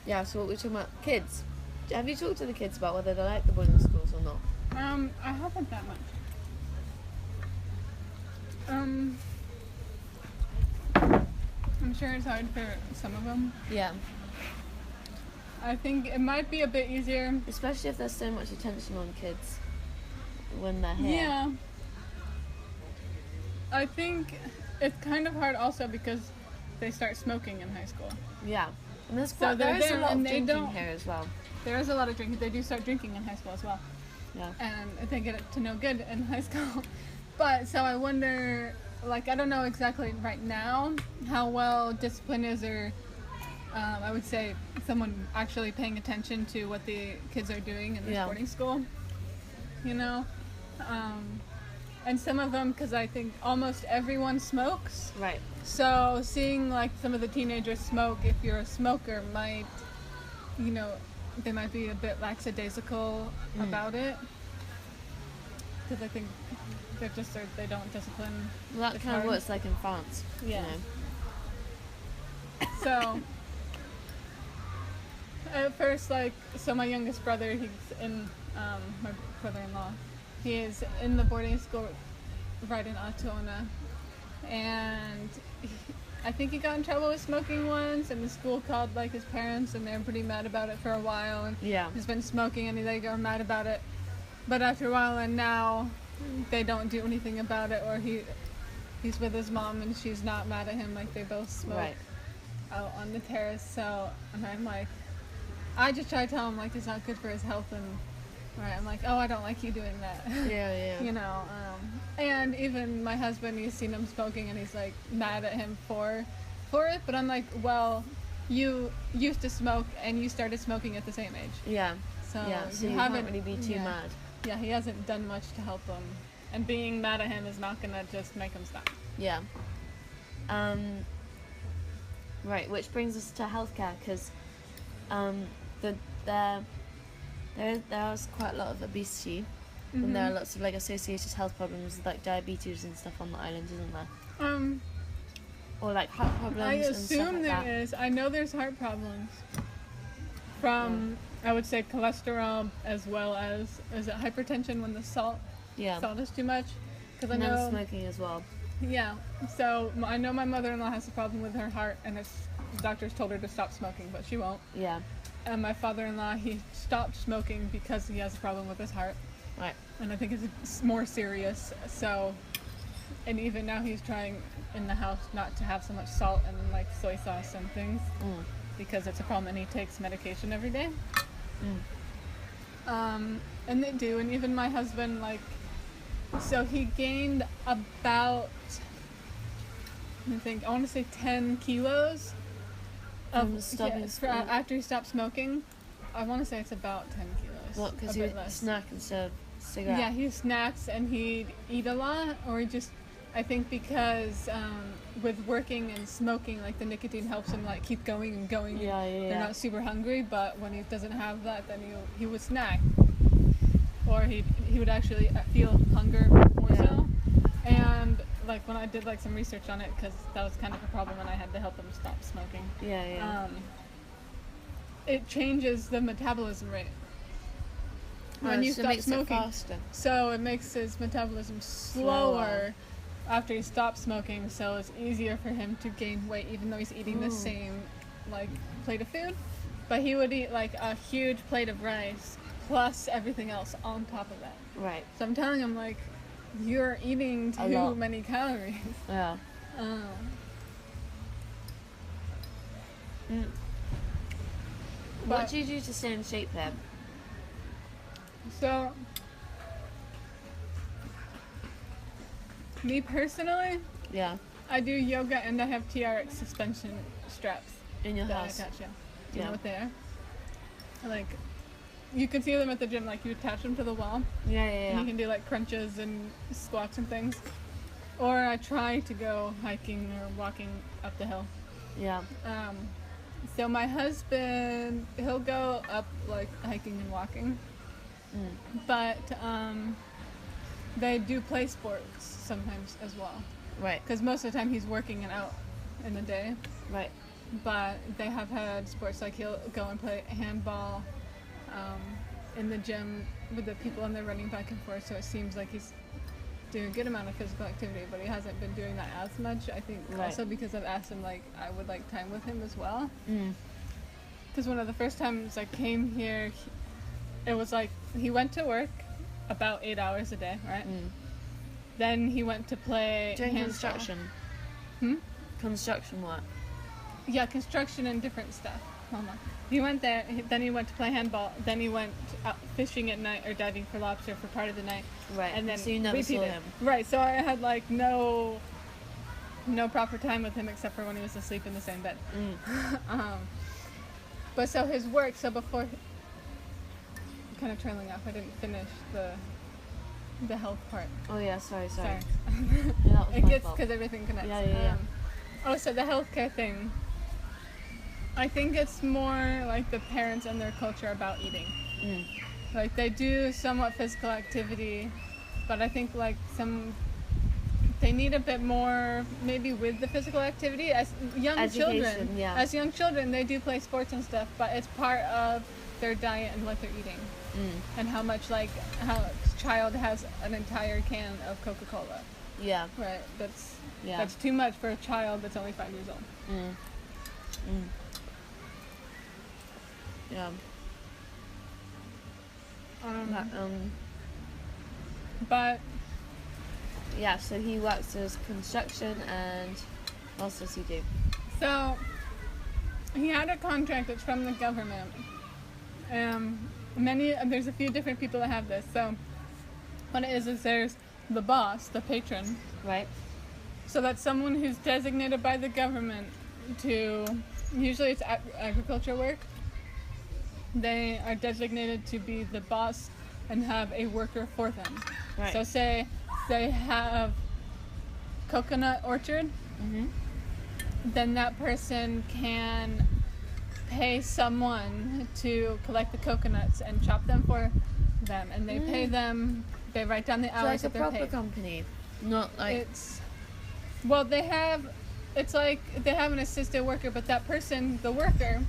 Yeah, so what we're talking about, kids. Have you talked to the kids about whether they like the boarding schools or not? I haven't that much. I'm sure it's hard for some of them. Yeah. I think it might be a bit easier. Especially if there's so much attention on kids when they're here. Yeah. I think it's kind of hard also because they start smoking in high school. Yeah. And there's So there is a there lot of and they drinking don't- here as well. There is a lot of drinking. They do start drinking in high school as well. Yeah. And they get it to no good in high school. But so I wonder, like, I don't know exactly right now how well discipline is, or I would say someone actually paying attention to what the kids are doing in the boarding school, you know? And some of them, because I think almost everyone smokes. Right. So seeing like some of the teenagers smoke, if you're a smoker, might, you know, they might be a bit lackadaisical about it. Because I think they don't discipline. Well, that's kind of what it's like in France. Yeah. You know? So at first, like, so my youngest brother, he's in, my brother-in-law, he is in the boarding school right in Altona, and I think he got in trouble with smoking once, and the school called like his parents, and they were pretty mad about it for a while, and he's been smoking, and they got mad about it, but after a while, and now they don't do anything about it, or he's with his mom, and she's not mad at him, like they both smoke out on the terrace. So, and I'm like, I just try to tell him like it's not good for his health, and I'm like, oh, I don't like you doing that. Yeah. You know, and even my husband, he's seen him smoking, and he's like mad at him for it. But I'm like, well, you used to smoke, and you started smoking at the same age. Yeah. So you can't really be too mad. Yeah, he hasn't done much to help him, and being mad at him is not gonna just make him stop. Yeah. Right, which brings us to healthcare, because there is quite a lot of obesity, and there are lots of like associated health problems like diabetes and stuff on the island, isn't there? Or like heart problems. I and stuff assume like there that. is. I know there's heart problems from I would say cholesterol, as well as is it hypertension when the salt is too much? Because I And know then smoking as well. Yeah. So I know my mother-in-law has a problem with her heart, and the doctors told her to stop smoking, but she won't. Yeah. And my father-in-law, he stopped smoking because he has a problem with his heart. Right. And I think it's more serious. So, and even now he's trying in the house not to have so much salt and like soy sauce and things because it's a problem, and he takes medication every day. And they do, and even my husband, like, so he gained about, I want to say 10 kilos after he stopped smoking. I want to say it's about 10 kilos. What, because he would snack instead of cigarette? Yeah, he snacks and he'd eat a lot, or he just, I think because with working and smoking, like the nicotine helps him like keep going and going. Yeah. They're not super hungry, but when he doesn't have that, then he would snack, or he would actually feel hunger more so. And like when I did like some research on it, because that was kind of a problem, and I had to help him stop smoking. It changes the metabolism rate when you stop smoking. It faster. So it makes his metabolism slower after he stops smoking, so it's easier for him to gain weight, even though he's eating the same like plate of food. But he would eat like a huge plate of rice plus everything else on top of that. Right. So I'm telling him, like, you're eating too many calories. Yeah. What do you do to stay in shape then? So, me personally, I do yoga, and I have TRX suspension straps in your house. I attach. Do you know what they are? Like, you can see them at the gym. Like, you attach them to the wall. And you can do like crunches and squats and things. Or I try to go hiking or walking up the hill. Yeah. So my husband, he'll go up like hiking and walking. But they do play sports sometimes as well. Right. Because most of the time he's working and out in the day. Right. but they have had sports like he'll go and play handball in the gym with the people and they're running back and forth, so it seems like he's doing a good amount of physical activity, but he hasn't been doing that as much. I think also because I've asked him, like, I would like time with him as well. Because one of the first times I came here, it was like he went to work about 8 hours a day, right? Then he went to play doing handball. construction. Construction work. Yeah, construction and different stuff. Hold on. He went there, then he went to play handball, then he went out fishing at night or diving for lobster for part of the night. Right. And then so you never repeated. saw him. Right, so I had like no proper time with him except for when he was asleep in the same bed. But so his work, so before, kind of trailing off, I didn't finish the health part. Oh yeah, sorry. Sorry. Yeah, that was It my gets, fault. because everything connects. Yeah. So the healthcare thing, I think it's more like the parents and their culture about eating. Like they do somewhat physical activity, but I think like they need a bit more maybe with the physical activity as young children. Yeah. As young children, they do play sports and stuff, but it's part of their diet and what they're eating, and how much like how a child has an entire can of Coca-Cola. Yeah. Right. That's too much for a child that's only 5 years old. Yeah. But yeah, so he works as construction, and what else does he do? so he had a contract that's from the government. There's a few different people that have this. So what it is there's the boss, the patron. Right. So that's someone who's designated by the government to, usually it's agriculture work. They are designated to be the boss and have a worker for them. Right. So say they have coconut orchard, then that person can pay someone to collect the coconuts and chop them for them, and they pay them. They write down the hours So that like a they're proper paid. company, not like It's like they have an assistant worker, but that person, the worker,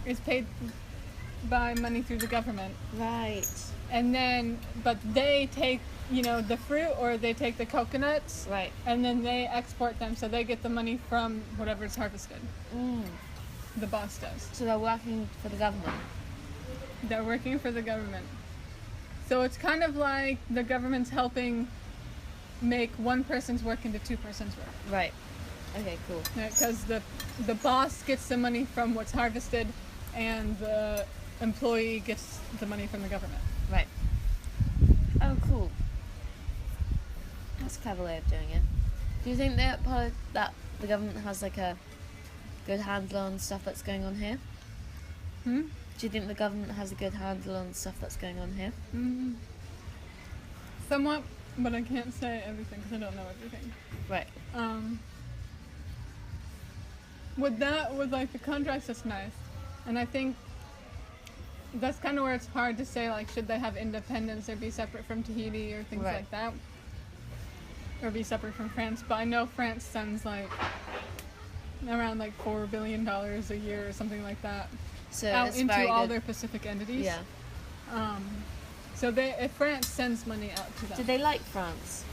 is paid by money through the government. right. And then, but they take, the fruit, or they take the coconuts, Right. and then they export them, so they get the money from whatever's harvested. The boss does. So they're working for the government. They're working for the government. So it's kind of like the government's helping make one person's work into two persons' work. Right. Okay, cool. Because the boss gets the money from what's harvested, and the employee gets the money from the government. Right. Oh, cool. That's a clever way of doing it. Do you think that the government has like a good handle on stuff that's going on here? Do you think the government has a good handle on stuff that's going on here? Somewhat, but I can't say everything because I don't know everything. Right. With like the contracts, that's nice, and I think that's kind of where it's hard to say, like, should they have independence or be separate from Tahiti or things like that, or be separate from France. But I know France sends like around like $4 billion a year or something like that out into all their Pacific entities. Yeah. So if France sends money out to them. Do they like France?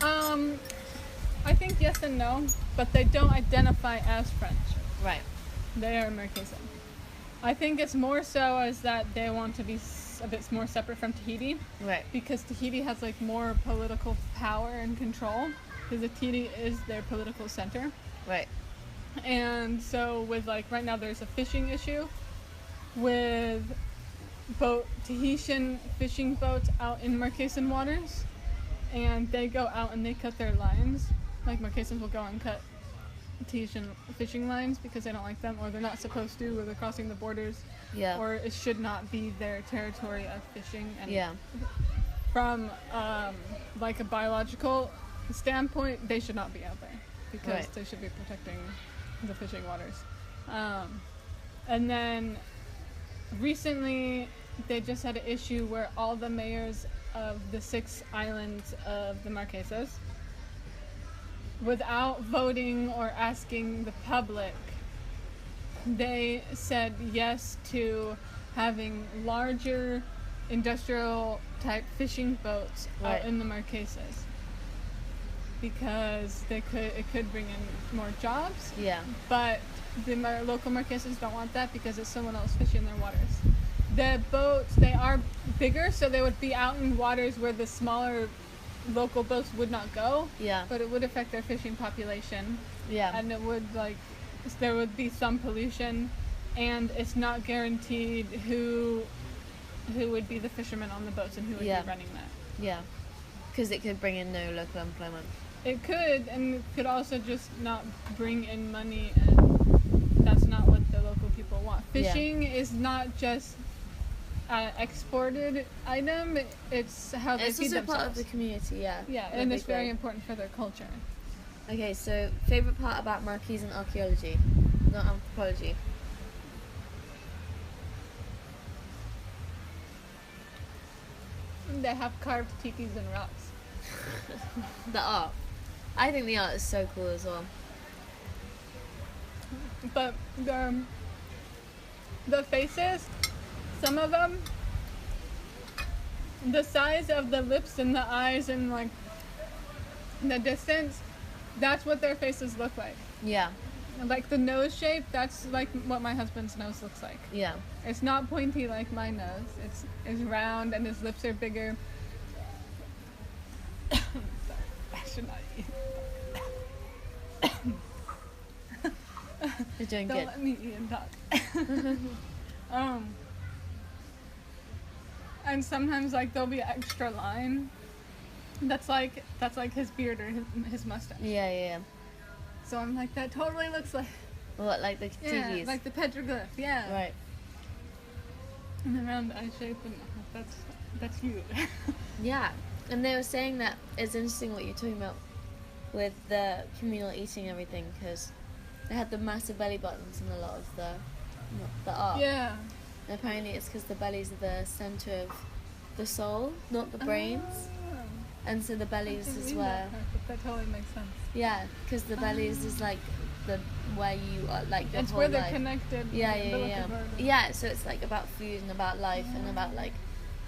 I think yes and no, but they don't identify as French. Right. They are Marquesan. I think it's more so as that they want to be a bit more separate from Tahiti. Right. Because Tahiti has like more political power and control, because Tahiti is their political center. Right. And so with like right now there's a fishing issue with Tahitian fishing boats out in Marquesan waters, and they go out and they cut their lines. Like Marquesans will go and cut Tahitian fishing lines because they don't like them, or they're not supposed to, or they're crossing the borders. Yeah. Or it should not be their territory of fishing. And Yeah. From like a biological standpoint, they should not be out there because they should be protecting the fishing waters. And then recently they just had an issue where all the mayors of the 6 islands of the Marquesas, without voting or asking the public, they said yes to having larger industrial type fishing boats Right. out in the Marquesas because it could bring in more jobs, Yeah. but the local Marquesas don't want that because it's someone else fishing their waters. The boats, they are bigger, so they would be out in waters where the smaller local boats would not go, Yeah. but it would affect their fishing population, Yeah. and it would there would be some pollution, and it's not guaranteed who would be the fishermen on the boats and who would Yeah. be running that. Yeah. Because it could bring in no local employment. It could, and it could also just not bring in money, and that's not what the local people want. Yeah. Fishing is not just an exported item, it's how they It's feed also themselves. part of the community, yeah. Yeah, in a and it's big very way. important for their culture. Okay, so favourite part about Marquesan archaeology, not anthropology. They have carved tikis and rocks. The art. I think the art is so cool as well. But the faces, some of them, the size of the lips and the eyes and like the distance, that's what their faces look like. Yeah. Like the nose shape, that's like what my husband's nose looks like. Yeah. It's not pointy like my nose. It's round and his lips are bigger. Sorry, I should not eat. You're doing Don't good. let me eat and talk. And sometimes like there'll be extra line. That's like his beard or his mustache. Yeah, yeah, yeah. So I'm like, that totally looks like What, like the yeah, tikis? like the petroglyph. Yeah. Right. And the round eye shape, and that's you. Yeah. And they were saying that it's interesting what you're talking about with the communal eating and everything, because they had the massive belly buttons in a lot of the art. Yeah. And apparently it's because the bellies are the center of the soul, not the brains. Oh. And so the bellies Didn't is mean where, that totally makes sense. yeah, because the bellies is like the where you are, like your It's whole where they're life. connected. Yeah, the yeah, umbilical yeah. cord. Yeah, so it's like about food and about life and about like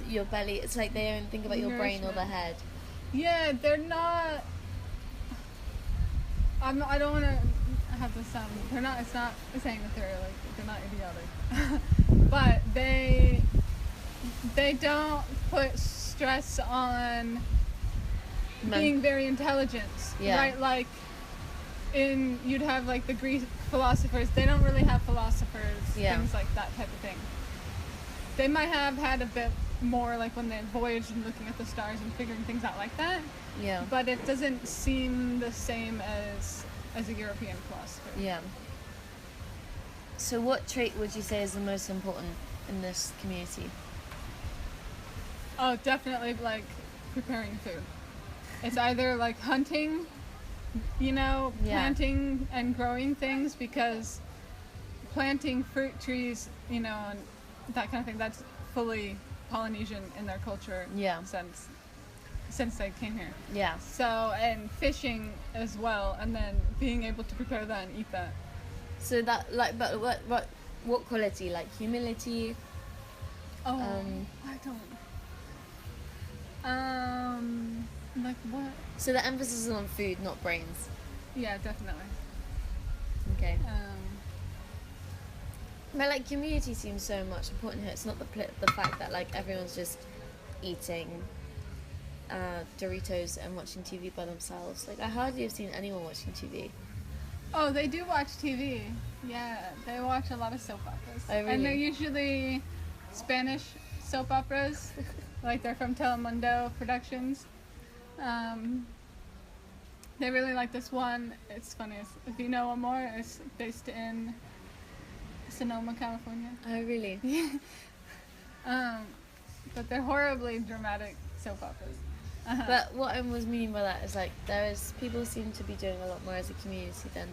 your belly. It's like they don't think about your brain or the Nourishment. head. Yeah, they're not. I don't want to have this sound. They're not. It's not saying that they're not idiotic, but they don't put stress on being very intelligent. Yeah. Right, like you'd have like the Greek philosophers. They don't really have philosophers. Yeah. Things like that type of thing. They might have had a bit more like when they voyaged and looking at the stars and figuring things out like that. Yeah. But it doesn't seem the same as a European philosopher. Yeah. So what trait would you say is the most important in this community? Oh, definitely like preparing food. It's either like hunting, Yeah. planting and growing things, because planting fruit trees, and that kind of thing, that's fully Polynesian in their culture. Yeah. Since they came here. Yeah. So, and fishing as well, and then being able to prepare that and eat that. So that like, but what quality? Like humility. Oh, Um, I don't. Like what? So the emphasis is on food, not brains. Yeah, definitely. Okay. Um, But like community seems so much important here. It's not the fact that like everyone's just eating Doritos and watching TV by themselves. Like I hardly have seen anyone watching TV. oh, they do watch TV. Yeah, they watch a lot of soap operas. Oh, really? And they're usually Spanish soap operas. Like they're from Telemundo Productions. They really like this one. It's funny. If you know Amor, it's based in Sonoma, California. Oh really? But they're horribly dramatic soap operas. Uh-huh. But what I was meaning by that is like people seem to be doing a lot more as a community than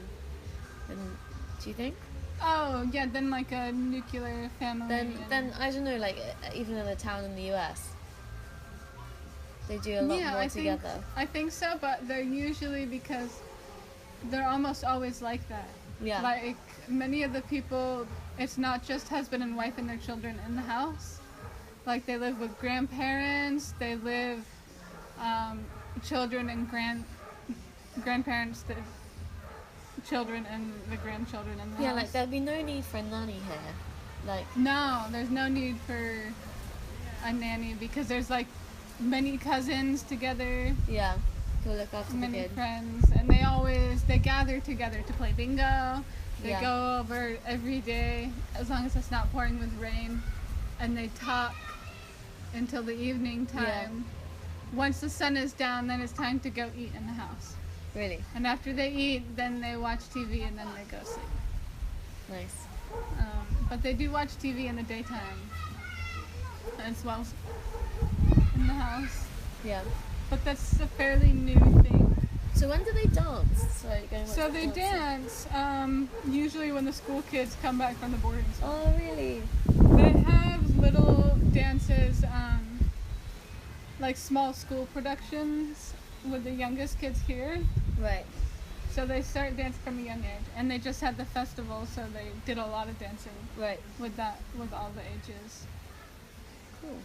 do you think? Oh yeah, then like a nuclear family. Then I don't know, like even in a town in the US, they do a lot more together. I think so, but they're usually, because they're almost always like that. Yeah. Like many of the people, it's not just husband and wife and their children in the house. Like they live with grandparents, they live children and grandparents, the children and the grandchildren in the Yeah, house. like there'd be no need for a nanny here. Like, No, there's no need for a nanny because there's like many cousins together, yeah, who'll look after the many kid. friends, and they gather together to play bingo. They Yeah. go over every day as long as it's not pouring with rain, and they talk until the evening time. Once the sun is down, then it's time to go eat in the house. Really And after they eat, then they watch TV and then they go sleep. nice. But they do watch TV in the daytime as well in the house. Yeah. But that's a fairly new thing. So when do they dance? Sorry, going back So to they dancing. dance usually when the school kids come back from the boarding school. Oh, really? They have little dances, like small school productions with the youngest kids here. Right. So they start dancing from a young age, and they just had the festival, so they did a lot of dancing Right. with all the ages. Cool.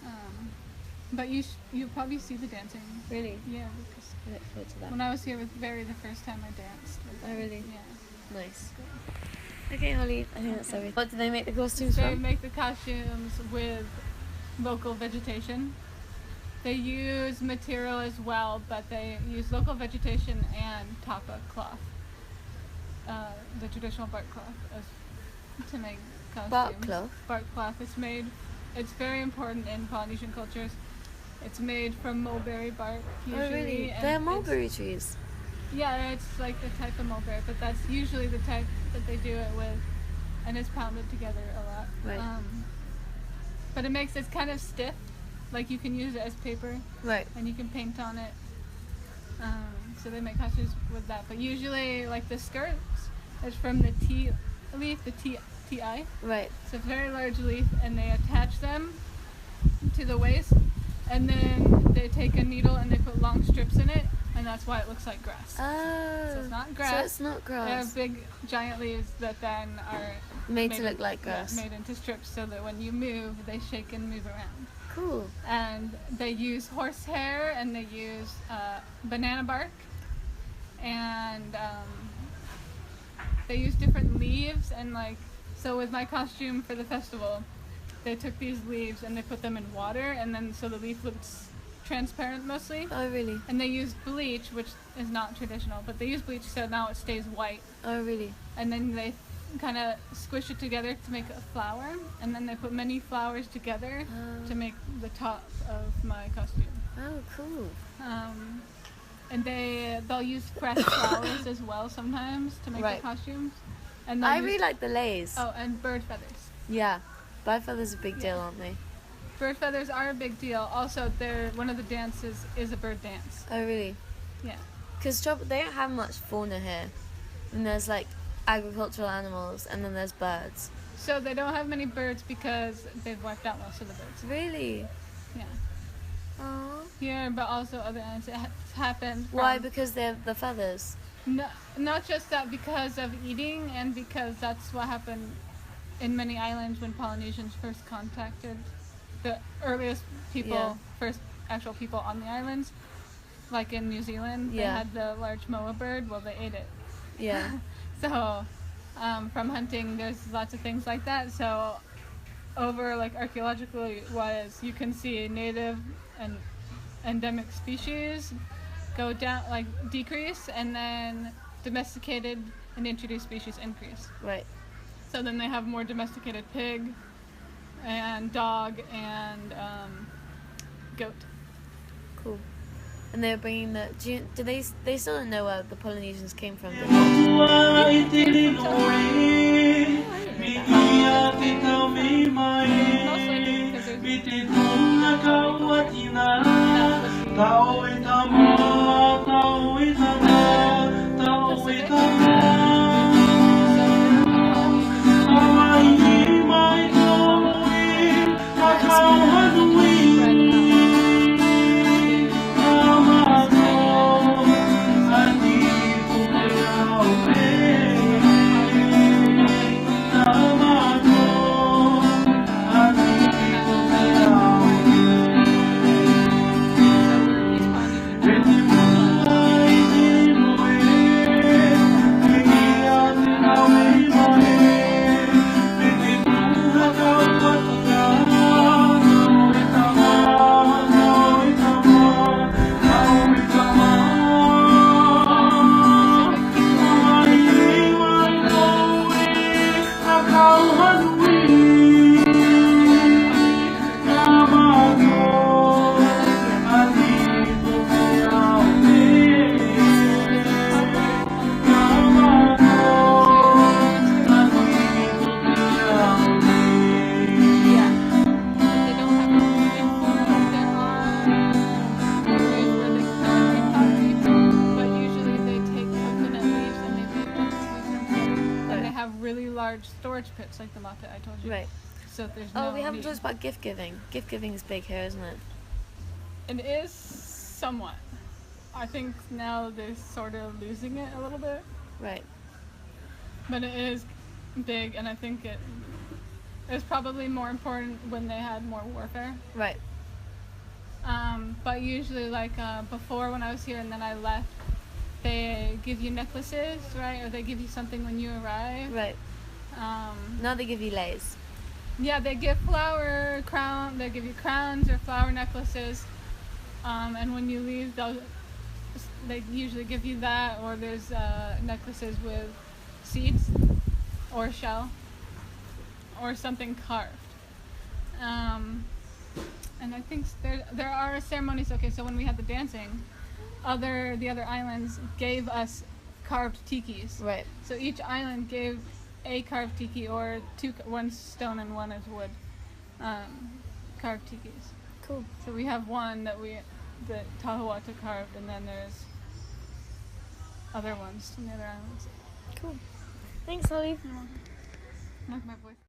But you probably see the dancing. Really? Yeah, because I look forward to that. when I was here with Barry the first time I danced. with Oh, them. really? Yeah. Nice. Okay, Holly. I think that's everything. What do they make the costumes They from? make the costumes with local vegetation. They use material as well, but they use local vegetation and tapa cloth, the traditional bark cloth, to make costumes. Bark cloth? Bark cloth is made. It's very important in Polynesian cultures. It's made from mulberry bark usually. Oh, really? and They're it's- mulberry trees. Yeah, it's like the type of mulberry, but that's usually the type that they do it with, and it's pounded together a lot. Right. But it's kind of stiff, like you can use it as paper, Right. and you can paint on it. So they make costumes with that. But usually, like the skirts, is from the tea leaf, the ti. Right. It's a very large leaf, and they attach them to the waist, and then they take a needle and they put long strips in it, and that's why it looks like grass. Oh. So it's not So grass. it's not They have grass. big, giant leaves that then are Made to look like grass. made into strips, so that when you move, they shake and move around. Cool. And they use horsehair, and they use banana bark, and they use different leaves, and so with my costume for the festival, they took these leaves and they put them in water, and then so the leaf looks transparent mostly. Oh, really? And they used bleach, which is not traditional, but they use bleach so now it stays white. Oh, really? And then they kind of squish it together to make a flower, and then they put many flowers together to make the top of my costume. Oh, cool. And they'll use fresh flowers as well sometimes to make Right. the costumes. And they'll I use- really like the leis. Oh, and bird feathers. Yeah. Bird feathers are a big Yeah. deal, aren't they? Bird feathers are a big deal. Also, one of the dances is a bird dance. Oh, really? Yeah. Because they don't have much fauna here. And there's like agricultural animals, and then there's birds. So they don't have many birds because they've wiped out most of the birds. Really? Yeah. Oh. Here, but also other animals. It happened. Why? from- Because they have the feathers. No, not just that, because of eating, and because that's what happened in many islands when Polynesians first contacted the earliest people, Yeah. first actual people on the islands. Like in New Zealand, they Yeah. had the large moa bird. Well, they ate it. Yeah. So, from hunting, there's lots of things like that. So, over archaeologically wise, you can see native and endemic species go down, decrease, and then domesticated and introduced species increase. Right. So then they have more domesticated pig and dog and goat. Cool. And they're bringing the. Do they still don't know where the Polynesians came from? Do they? Most likely because torch pits, like the mock pit I told you. Right. So there's Oh, no we haven't heat. talked about gift giving. Gift giving is big here, isn't it? It is somewhat. I think now they're sort of losing it a little bit, Right. but it is big, and I think it was probably more important when they had more warfare. Right. But usually, like before when I was here and then I left, they give you necklaces, right? Or they give you something when you arrive. Right. Now they give you leis. Yeah, they give they give you crowns or flower necklaces. And when you leave, they usually give you that, or there's necklaces with seeds or shell or something carved. And I think there are ceremonies. Okay, so when we had the dancing, the other islands gave us carved tikis. Right. So each island gave a carved tiki, or one stone and one is wood, carved tikis. Cool. So we have one that Tahuata carved, and then there's other ones from the other islands. Cool. Thanks, Holly. Like my voice.